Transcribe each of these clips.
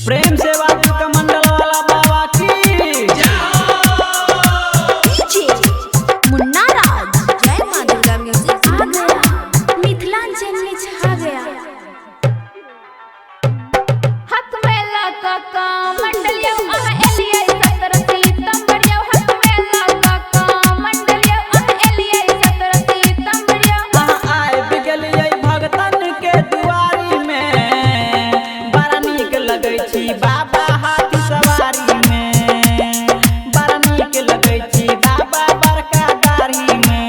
प्रेम से वाजू कमंडल वाला बाबा की डीजे मुन्ना राज। जय मां दुर्गा म्यूजिक आ गया, मिथिलांचल में छा गया। हाथ में लगा कमंडल आ एलिए 17 सितंबर हाथ में लगा कमंडल आ एलिए 17 सितंबर आए बिगलिए भगतन के दुआरी में बड़ा नीक लगै छी बाबा हाथी सवारी में बड़ा नीक लगै छी बाबा बड़का दाढ़ी में।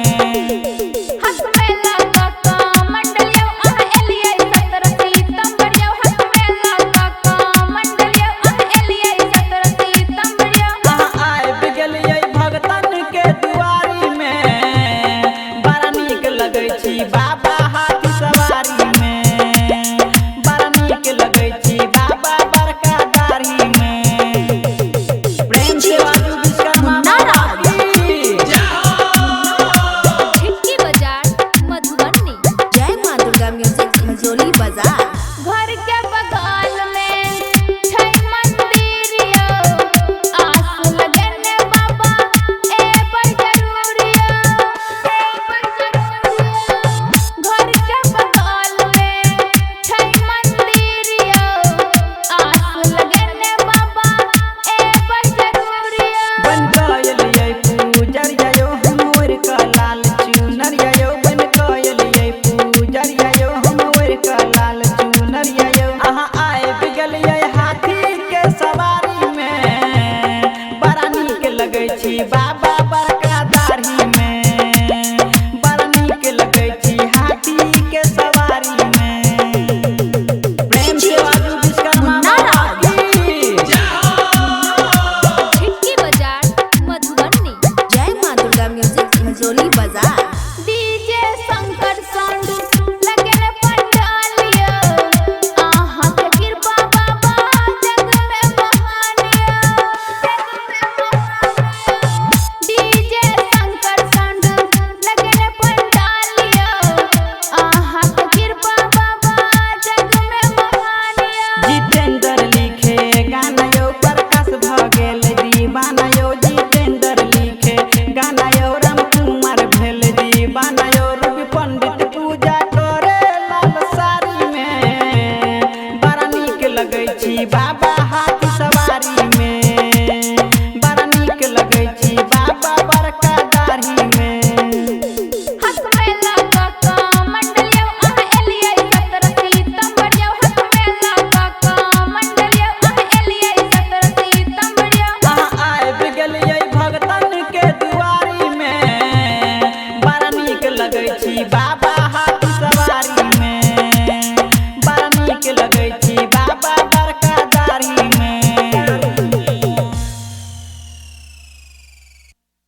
हाथ में लगा कमंडल आ एलिए 17 सितंबर हाथ में लगा कमंडल आ एलिए 17 सितंबर आए बिगलिए भगतन के दुआरी में बड़ा नीक लगै छी बाबा हाथी सवारी में बड़ा नीक लगै छी बाबा बड़का दाढ़ी में। प्रेम से वाजू विश्वकर्मा बाबा की झिटकी बाजार मधुबनी। जय मां दुर्गा म्यूजिक मझोली बाजार। घर के बगल में छै मंदिर आस लगने बाबा ए पर जरूर घर के बगल में छै मंदिर आस लगने बाबा ए पर जरूर बन कयलिए पूजर जायो हमर का लाल चुनर जायो बन कयलिए पूजर जायो हमर का लाल चुनर जायो। आए बिगलिए हाथी के सवारी में बड़ा नीक लगै छी बाबा बड़का दाढ़ी में बड़ा नीक लगै छी हाथी के सवारी में। प्रेम से वाजू विश्वकर्मा बाबा की झिटकी बाजार मधुबनी। जय मां दुर्गा म्यूजिक मझोली बाजार। डीजे शंकर साउंड लगन पंडालिया आहा के कृपा बाबा जग में महानिया डीजे शंकर साउंड लगन पंडालिया आहा के कृपा बाबा जग में महानिया। जितेंद्र लिखे गाना यो प्रकाश भ गेल दीवाना यो जितेंद्र लिखे गाना यो राम कुमार भेल दीवाना यो रवि पंडित पूजा करे लाल साड़ी में बड़ा नीक लगै छी बाबा हाथी सवारी में बड़ा नीक लगै छी बाबा बड़का दाढ़ी में। हाथ में लगा कमंडल आ एलिए 17 सितंबर हाथ में लगा कमंडल आ एलिए 17 सितंबर आए बिगलिए भगतन के दुआरी में बड़ा नीक लगै छी बाबा